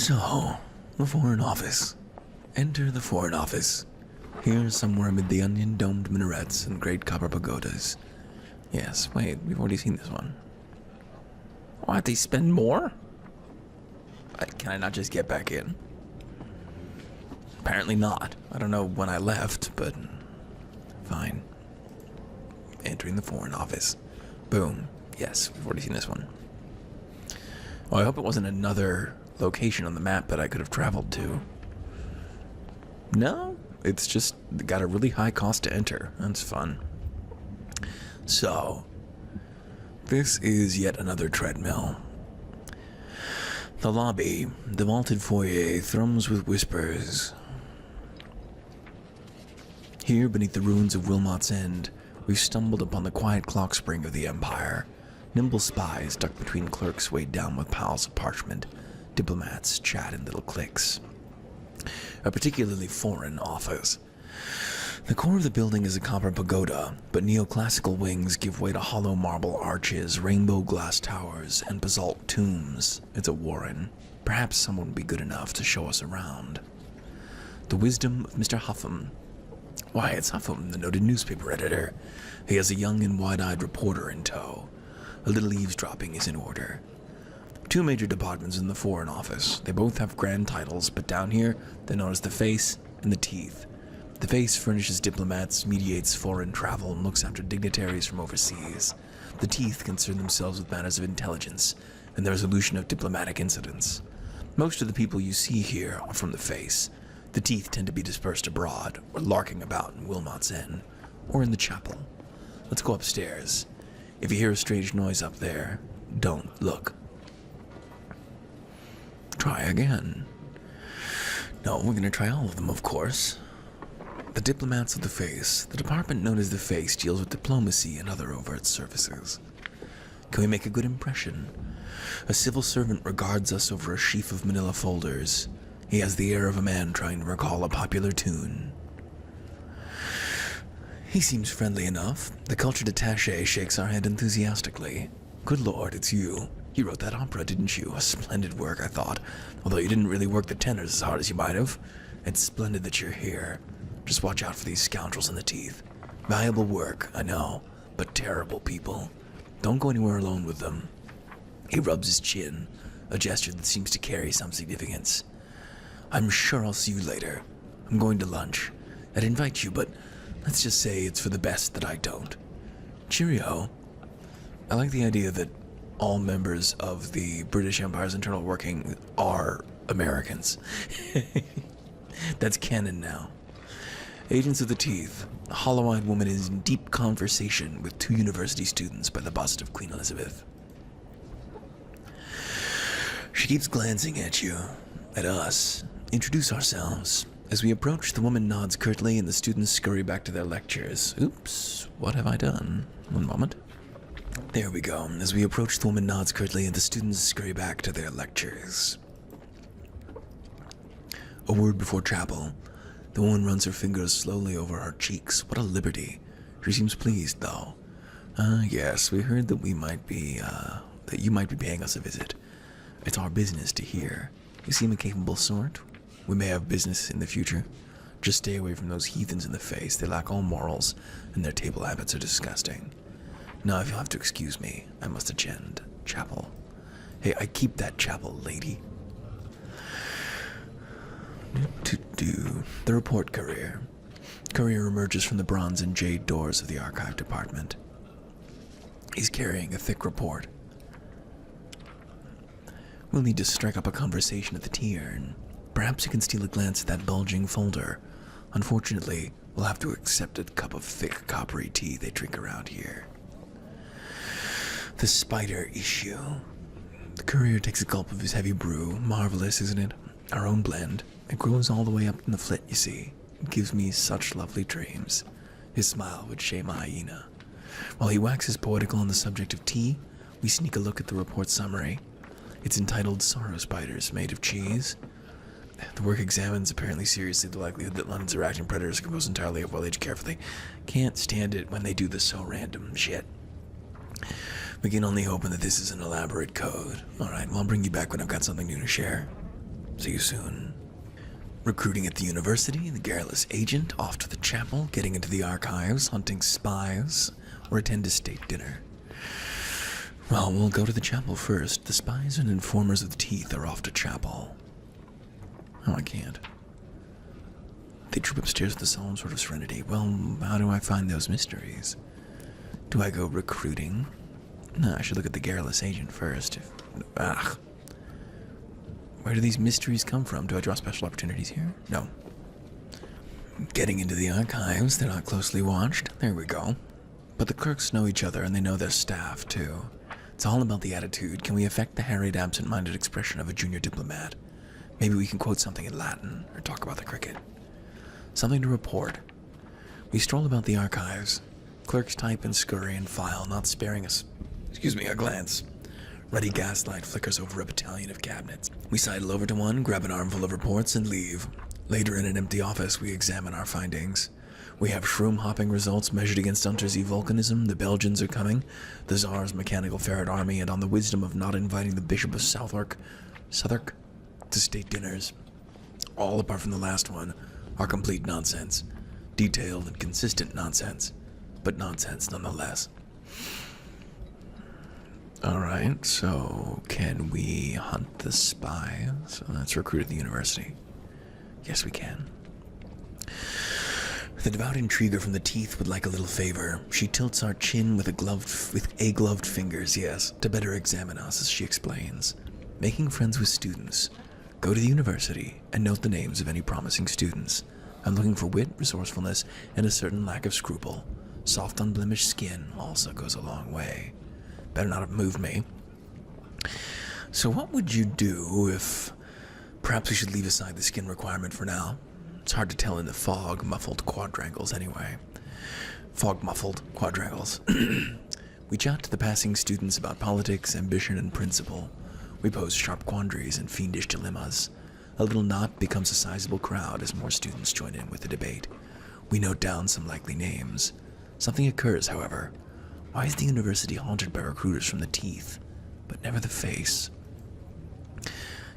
So, the Foreign Office. Enter the Foreign Office. Here, somewhere amid the onion-domed minarets and great copper pagodas. Yes, wait, we've already seen this one. What, they spend more? Can I not just get back in? Apparently not. I don't know when I left, but fine. Entering the Foreign Office. Boom. Yes, we've already seen this one. Well, I hope it wasn't another location on the map that I could have traveled to. No, it's just got a really high cost to enter. That's fun. So, this is yet another treadmill. The lobby, the vaulted foyer, thrums with whispers. Here, beneath the ruins of Wilmot's End, we've stumbled upon the quiet clock spring of the Empire. Nimble spies duck between clerks weighed down with piles of parchment. Diplomats chat in little cliques. A particularly foreign office. The core of the building is a copper pagoda, but neoclassical wings give way to hollow marble arches, rainbow glass towers, and basalt tombs. It's a warren. Perhaps someone would be good enough to show us around. The wisdom of Mr. Huffam. Why, it's Huffam, the noted newspaper editor. He has a young and wide-eyed reporter in tow. A little eavesdropping is in order. Two major departments in the Foreign Office. They both have grand titles, but down here, they're known as the Face and the Teeth. The Face furnishes diplomats, mediates foreign travel, and looks after dignitaries from overseas. The Teeth concern themselves with matters of intelligence and the resolution of diplomatic incidents. Most of the people you see here are from the Face. The Teeth tend to be dispersed abroad, or larking about in Wilmot's End, or in the chapel. Let's go upstairs. If you hear a strange noise up there, don't look. Try again. No, we're going to try all of them, of course. The diplomats of the Face. The department known as the Face deals with diplomacy and other overt services. Can we make a good impression? A civil servant regards us over a sheaf of manila folders. He has the air of a man trying to recall a popular tune. He seems friendly enough. The cultured attaché shakes our hand enthusiastically. Good Lord, it's you. You wrote that opera, didn't you? A splendid work, I thought. Although you didn't really work the tenors as hard as you might have. It's splendid that you're here. Just watch out for these scoundrels in the Teeth. Valuable work, I know, but terrible people. Don't go anywhere alone with them. He rubs his chin, a gesture that seems to carry some significance. I'm sure I'll see you later. I'm going to lunch. I'd invite you, but let's just say it's for the best that I don't. Cheerio. I like the idea that all members of the British Empire's internal working are Americans. That's canon now. Agents of the Teeth. A hollow-eyed woman is in deep conversation with two university students by the bust of Queen Elizabeth. She keeps glancing at you, at us. Introduce ourselves. As we approach, the woman nods curtly and the students scurry back to their lectures. Oops, what have I done? One moment. There we go. As we approach, the woman nods curtly and the students scurry back to their lectures. A word before chapel. The woman runs her fingers slowly over her cheeks. What a liberty. She seems pleased, though. Yes, we heard that you might be paying us a visit. It's our business to hear. You seem a capable sort. We may have business in the future. Just stay away from those heathens in the Face. They lack all morals, and their table habits are disgusting. Now, if you'll have to excuse me, I must attend chapel. Hey, I keep that chapel, lady. The report courier. Courier emerges from the bronze and jade doors of the archive department. He's carrying a thick report. We'll need to strike up a conversation at the tea urn. Perhaps you can steal a glance at that bulging folder. Unfortunately, we'll have to accept a cup of thick, coppery tea they drink around here. The spider issue. The courier takes a gulp of his heavy brew. Marvelous, isn't it? Our own blend. It grows all the way up in the flit, you see. It gives me such lovely dreams. His smile would shame a hyena. While he waxes poetical on the subject of tea, we sneak a look at the report summary. It's entitled Sorrow Spiders Made of Cheese. The work examines apparently seriously the likelihood that London's errating predators are composed entirely of well-aged carefully. Can't stand it when they do this so random shit. We can only hope that this is an elaborate code. Alright, well, I'll bring you back when I've got something new to share. See you soon. Recruiting at the university, the garrulous agent, off to the chapel, getting into the archives, hunting spies, or attend a state dinner. Well, we'll go to the chapel first. The spies and informers of the teeth are off to chapel. Oh, I can't. They troop upstairs with a solemn sort of serenity. Well, how do I find those mysteries? Do I go recruiting? No, I should look at the garrulous agent first. Where do these mysteries come from? Do I draw special opportunities here? No. Getting into the archives, they're not closely watched. There we go. But the clerks know each other and they know their staff, too. It's all about the attitude. Can we affect the harried, absent-minded expression of a junior diplomat? Maybe we can quote something in Latin, or talk about the cricket. Something to report. We stroll about the archives. Clerks type and scurry and file, not sparing us, a glance. Ruddy gaslight flickers over a battalion of cabinets. We sidle over to one, grab an armful of reports, and leave. Later, in an empty office, we examine our findings. We have shroom-hopping results measured against Untersea volcanism, the Belgians are coming, the Tsar's mechanical ferret army, and on the wisdom of not inviting the Bishop of Southwark, to state dinners. All apart from the last one are complete nonsense. Detailed and consistent nonsense, but nonsense nonetheless. Alright, so can we hunt the spies? Let's recruit at the university. Yes, we can. The devout intriguer from the teeth would like a little favor. She tilts our chin with gloved fingers, yes, to better examine us, as she explains. Making friends with students. Go to the university and note the names of any promising students. I'm looking for wit, resourcefulness, and a certain lack of scruple. Soft, unblemished skin also goes a long way. Better not have moved me. So what would you do if... Perhaps we should leave aside the skin requirement for now. It's hard to tell in the fog-muffled quadrangles anyway. Fog-muffled quadrangles. We chat to the passing students about politics, ambition, and principle. We pose sharp quandaries and fiendish dilemmas. A little knot becomes a sizable crowd as more students join in with the debate. We note down some likely names. Something occurs, however. Why is the university haunted by recruiters from the teeth, but never the face?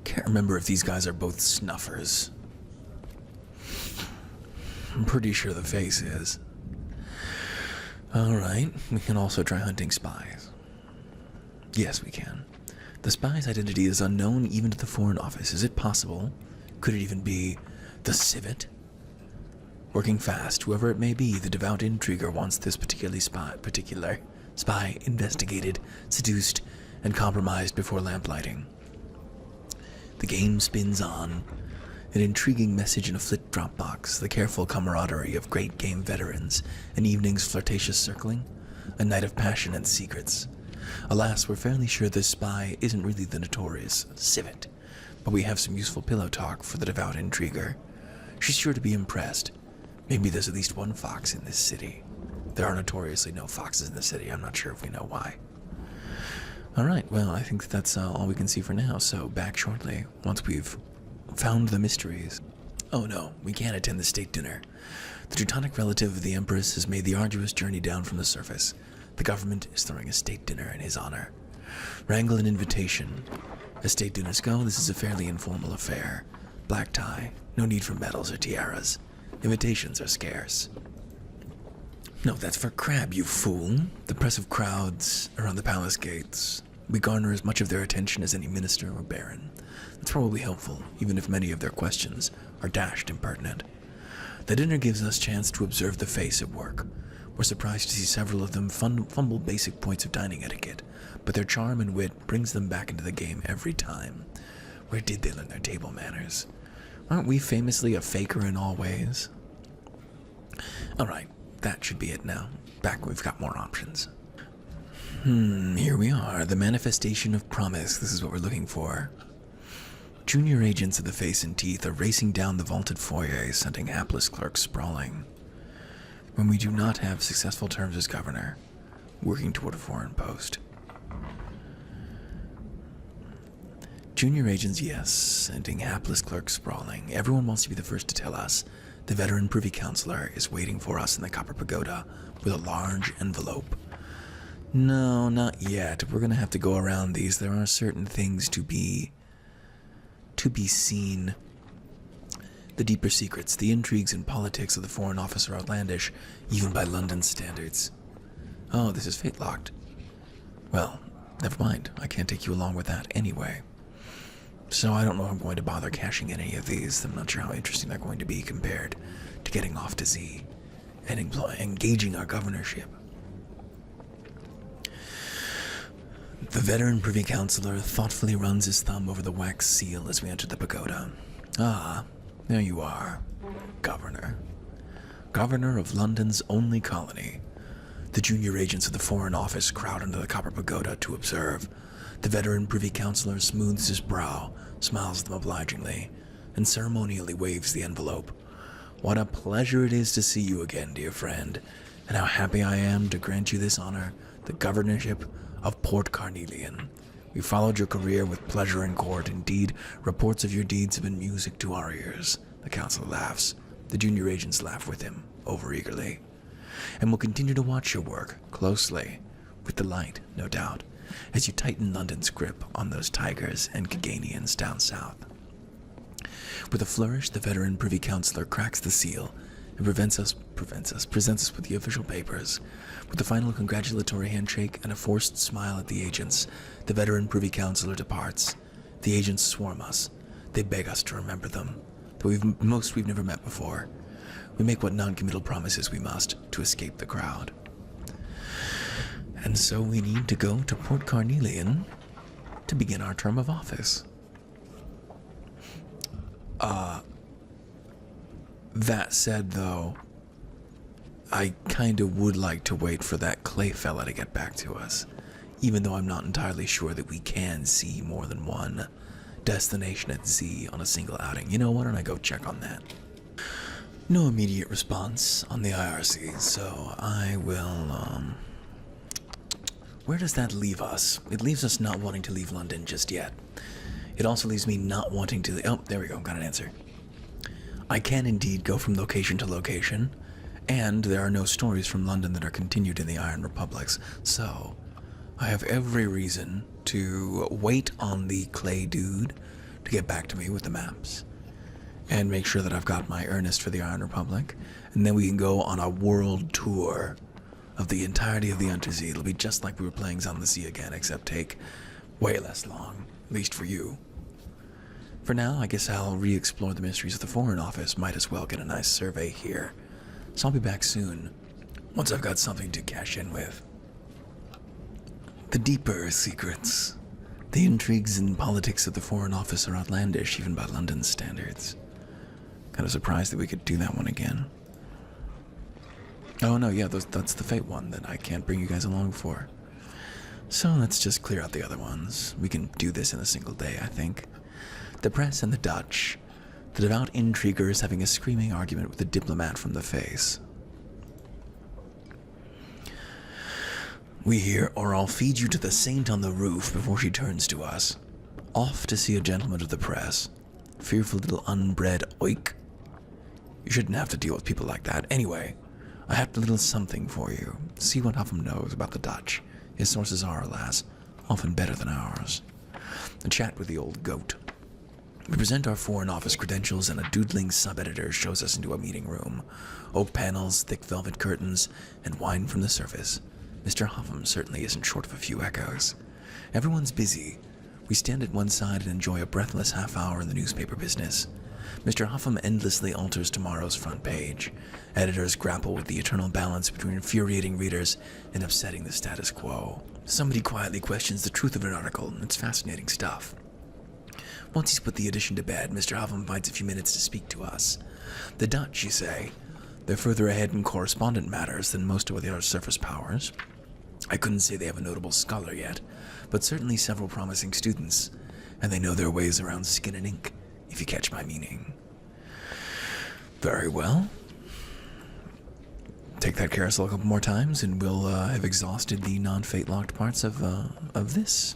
Can't remember if these guys are both snuffers. I'm pretty sure the face is. Alright, we can also try hunting spies. Yes, we can. The spy's identity is unknown even to the Foreign Office. Is it possible? Could it even be the civet? Working fast, whoever it may be, the devout intriguer wants this particular spy investigated, seduced, and compromised before lamplighting. The game spins on. An intriguing message in a flip-drop box, the careful camaraderie of great game veterans, an evening's flirtatious circling, a night of passion and secrets. Alas, we're fairly sure this spy isn't really the notorious civet, but we have some useful pillow talk for the devout intriguer. She's sure to be impressed. Maybe there's at least one fox in this city. There are notoriously no foxes in the city. I'm not sure if we know why. Alright, well, I think that's all we can see for now, so back shortly, once we've found the mysteries. Oh no, we can't attend the state dinner. The Teutonic relative of the Empress has made the arduous journey down from the surface. The government is throwing a state dinner in his honor. Wrangle an invitation. As state dinners go, this is a fairly informal affair. Black tie, no need for medals or tiaras. Invitations are scarce. No, that's for Crab, you fool. The press of crowds around the palace gates. We garner as much of their attention as any minister or baron. That's probably helpful, even if many of their questions are dashed impertinent. The dinner gives us chance to observe the face at work. We're surprised to see several of them fumble basic points of dining etiquette, but their charm and wit brings them back into the game every time. Where did they learn their table manners? Aren't we famously a faker in all ways? Alright, that should be it now. Back we've got more options. Here we are, the manifestation of promise. This is what we're looking for. Junior agents of the face and teeth are racing down the vaulted foyer, sending hapless clerks sprawling. When we do not have successful terms as governor, working toward a foreign post. Junior agents, yes, sending hapless clerks sprawling. Everyone wants to be the first to tell us. The veteran privy councillor is waiting for us in the Copper Pagoda with a large envelope. No, not yet. We're going to have to go around these. There are certain things to be to be seen. The deeper secrets, the intrigues and politics of the Foreign Office are outlandish, even by London standards. Oh, this is fate-locked. Well, never mind. I can't take you along with that anyway. So I don't know if I'm going to bother cashing in any of these. I'm not sure how interesting they're going to be compared to getting off to Z and engaging our governorship. The veteran Privy Councillor thoughtfully runs his thumb over the wax seal as we enter the pagoda. Ah, there you are, Governor. Governor of London's only colony. The junior agents of the Foreign Office crowd into the Copper Pagoda to observe. The veteran Privy Councillor smooths his brow, smiles at them obligingly, and ceremonially waves the envelope. What a pleasure it is to see you again, dear friend, and how happy I am to grant you this honor, the governorship of Port Carnelian. We followed your career with pleasure in court. Indeed, reports of your deeds have been music to our ears. The council laughs. The junior agents laugh with him, overeagerly. And will continue to watch your work closely, with delight, no doubt, as you tighten London's grip on those tigers and Caganians down south. With a flourish, the veteran Privy Councillor cracks the seal and presents us with the official papers. With a final congratulatory handshake and a forced smile at the agents, the veteran Privy Councillor departs. The agents swarm us. They beg us to remember them, though we've never met before. We make what non-committal promises we must to escape the crowd. And so we need to go to Port Carnelian to begin our term of office. That said, though, I kinda would like to wait for that Clay fella to get back to us, even though I'm not entirely sure that we can see more than one destination at Z on a single outing. You know, why don't I go check on that? No immediate response on the IRC, so I will, where does that leave us? It leaves us not wanting to leave London just yet. It also leaves me not wanting to... Oh, there we go, got an answer. I can indeed go from location to location, and there are no stories from London that are continued in the Iron Republics, so I have every reason to wait on the Clay dude to get back to me with the maps, and make sure that I've got my earnest for the Iron Republic, and then we can go on a world tour of the entirety of the Untersea. It'll be just like we were playing on the Sea again, except take way less long, at least for you. For now, I guess I'll re-explore the mysteries of the Foreign Office. Might as well get a nice survey here. So I'll be back soon, once I've got something to cash in with. The deeper secrets, the intrigues and politics of the Foreign Office are outlandish, even by London standards. Kind of surprised that we could do that one again. Oh no, yeah, that's the Fate one that I can't bring you guys along for. So let's just clear out the other ones. We can do this in a single day, I think. The press and the Dutch. The devout intriguers having a screaming argument with the diplomat from the face. We hear, or I'll feed you to the saint on the roof before she turns to us. Off to see a gentleman of the press. Fearful little unbred oik. You shouldn't have to deal with people like that. Anyway, I have a little something for you. See what Huffam knows about the Dutch. His sources are, alas, often better than ours. A chat with the old goat. We present our Foreign Office credentials, and a doodling sub-editor shows us into a meeting room. Oak panels, thick velvet curtains, and wine from the surface. Mr. Huffam certainly isn't short of a few echoes. Everyone's busy. We stand at one side and enjoy a breathless half hour in the newspaper business. Mr. Huffam endlessly alters tomorrow's front page. Editors grapple with the eternal balance between infuriating readers and upsetting the status quo. Somebody quietly questions the truth of an article. It's fascinating stuff. Once he's put the edition to bed, Mr. Huffam finds a few minutes to speak to us. The Dutch, you say, they're further ahead in correspondent matters than most of the other surface powers. I couldn't say they have a notable scholar yet, but certainly several promising students, and they know their ways around skin and ink, if you catch my meaning. Very well. Take that carousel a couple more times, and we'll have exhausted the non-fate-locked parts of this.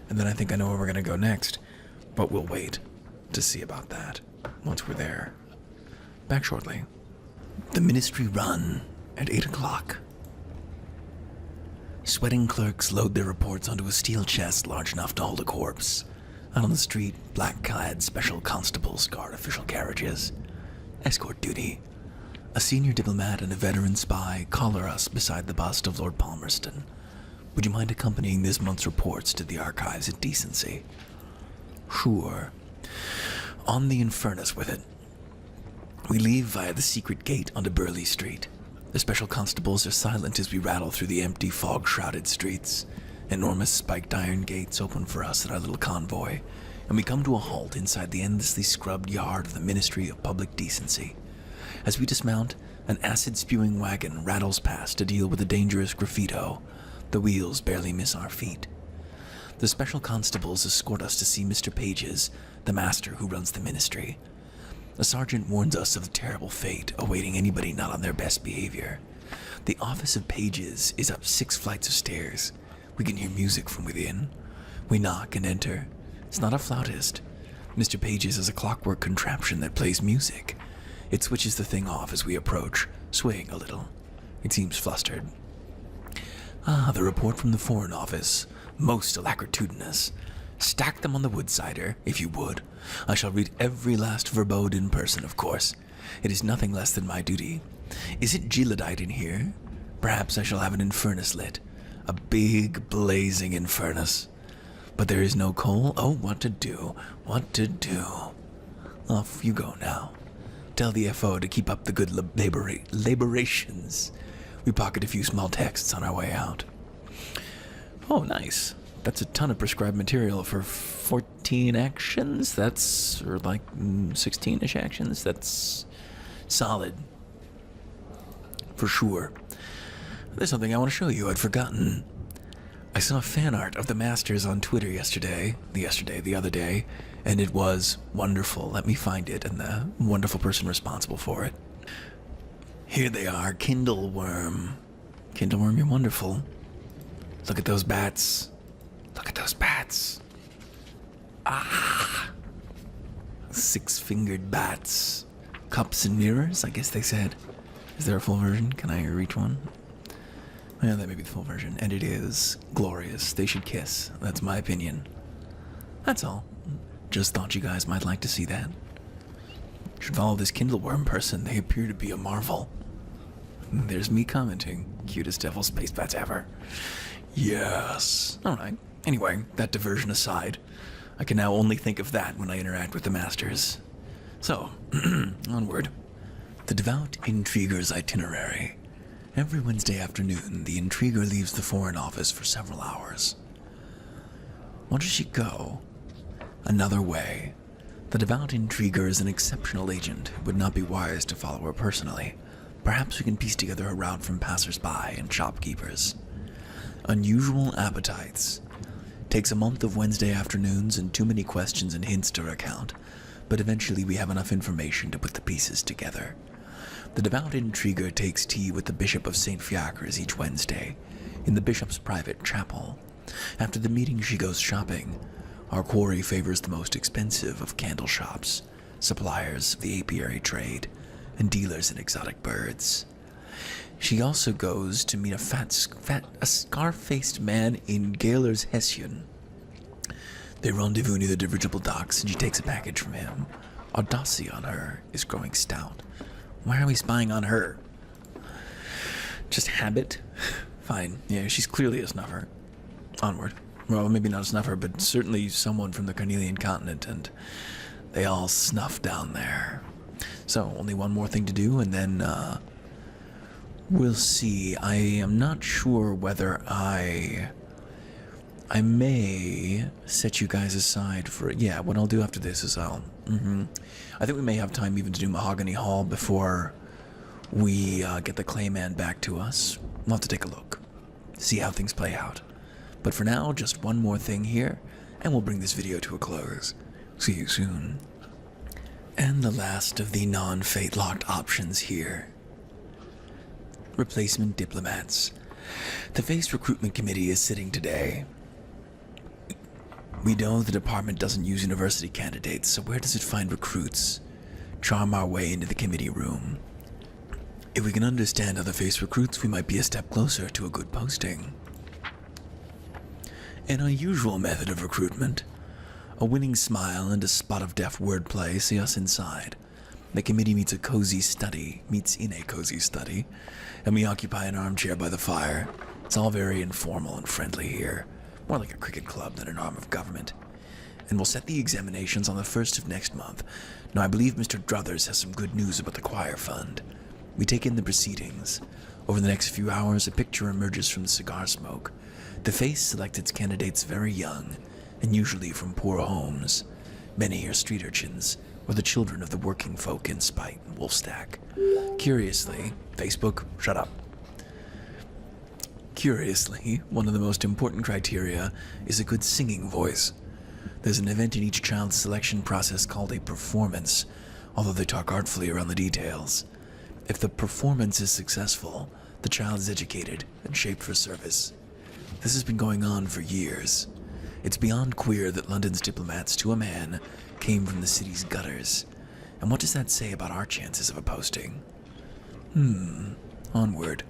And then I think I know where we're going to go next. But we'll wait to see about that once we're there. Back shortly. The Ministry run at 8 o'clock. Sweating clerks load their reports onto a steel chest large enough to hold a corpse. Out on the street, black-clad special constables guard official carriages. Escort duty. A senior diplomat and a veteran spy collar us beside the bust of Lord Palmerston. Would you mind accompanying this month's reports to the archives in decency? Sure. On the Infernus with it. We leave via the secret gate onto Burleigh Street. The special constables are silent as we rattle through the empty, fog-shrouded streets. Enormous spiked iron gates open for us in our little convoy, and we come to a halt inside the endlessly scrubbed yard of the Ministry of Public Decency. As we dismount, an acid-spewing wagon rattles past to deal with a dangerous graffito. The wheels barely miss our feet. The special constables escort us to see Mr. Pages, the master who runs the ministry. A sergeant warns us of the terrible fate awaiting anybody not on their best behavior. The office of Pages is up 6 flights of stairs. We can hear music from within. We knock and enter. It's not a flautist. Mr. Pages is a clockwork contraption that plays music. It switches the thing off as we approach, swaying a little. It seems flustered. Ah, the report from the Foreign Office. Most alacritudinous. Stack them on the wood cider, if you would. I shall read every last verbode in person, of course. It is nothing less than my duty. Is it Giladite in here? Perhaps I shall have an infernus lit. A big, blazing infernus. But there is no coal? Oh, what to do? What to do? Off you go now. Tell the FO to keep up the good laborations. We pocket a few small texts on our way out. Oh, nice. That's a ton of prescribed material for 14 actions. That's, or like 16-ish actions. That's solid. For sure. There's something I want to show you. I'd forgotten. I saw fan art of the Masters on Twitter the other day, and it was wonderful. Let me find it and the wonderful person responsible for it. Here they are, Kindleworm. Kindleworm, you're wonderful. Look at those bats. Look at those bats. Ah! 6-fingered bats. Cups and mirrors, I guess they said. Is there a full version? Can I reach one? Yeah, that may be the full version. And it is glorious. They should kiss. That's my opinion. That's all. Just thought you guys might like to see that. Should follow this Kindleworm person. They appear to be a marvel. There's me commenting. Cutest devil space bats ever. Yes. Alright. Anyway, that diversion aside, I can now only think of that when I interact with the Masters. So, onward. The Devout Intriguer's Itinerary. Every Wednesday afternoon, the Intriguer leaves the Foreign Office for several hours. Where does she go? Another way. The Devout Intriguer is an exceptional agent. It would not be wise to follow her personally. Perhaps we can piece together a route from passers-by and shopkeepers. Unusual appetites. Takes a month of Wednesday afternoons and too many questions and hints to recount, but eventually we have enough information to put the pieces together. The Devout Intriguer takes tea with the Bishop of St. Fiacre's each Wednesday, in the Bishop's private chapel. After the meeting she goes shopping. Our quarry favors the most expensive of candle shops, suppliers of the apiary trade, and dealers in exotic birds. She also goes to meet a scar-faced man in Galer's Hessian. They rendezvous near the dirigible docks, and she takes a package from him. Audacy on her is growing stout. Why are we spying on her? Just habit? Fine. Yeah, she's clearly a snuffer. Onward. Well, maybe not a snuffer, but certainly someone from the Carnelian continent, and they all snuff down there. So, only one more thing to do, and then, we'll see. I am not sure whether I may set you guys aside for... Yeah, what I'll do after this is I think we may have time even to do Mahogany Hall before we get the Clayman back to us. We'll have to take a look. See how things play out. But for now, just one more thing here, and we'll bring this video to a close. See you soon. And the last of the non-fate-locked options here. Replacement diplomats. The FACE Recruitment Committee is sitting today. We know the department doesn't use university candidates, so where does it find recruits? Charm our way into the committee room. If we can understand how the FACE recruits, we might be a step closer to a good posting. An unusual method of recruitment. A winning smile and a spot of deft wordplay see us inside. The committee meets in a cozy study, and we occupy an armchair by the fire. It's all very informal and friendly here, more like a cricket club than an arm of government. And we'll set the examinations on the 1st of next month. Now, I believe Mr. Druthers has some good news about the choir fund. We take in the proceedings. Over the next few hours, a picture emerges from the cigar smoke. The face selects its candidates very young, and usually from poor homes. Many are street urchins, or the children of the working folk in Spite and Wolfstack. Curiously, shut up. Curiously, one of the most important criteria is a good singing voice. There's an event in each child's selection process called a performance, although they talk artfully around the details. If the performance is successful, the child is educated and shaped for service. This has been going on for years. It's beyond queer that London's diplomats, to a man, came from the city's gutters. And what does that say about our chances of a posting? Onward.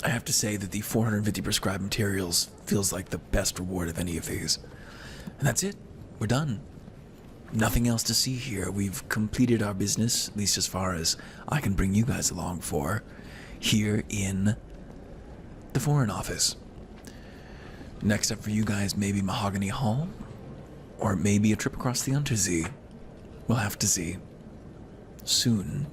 I have to say that the 450 prescribed materials feels like the best reward of any of these. And that's it. We're done. Nothing else to see here. We've completed our business, at least as far as I can bring you guys along for, here in the Foreign Office. Next up for you guys, maybe Mahogany Hall, or maybe a trip across the Untersee. We'll have to see. Soon.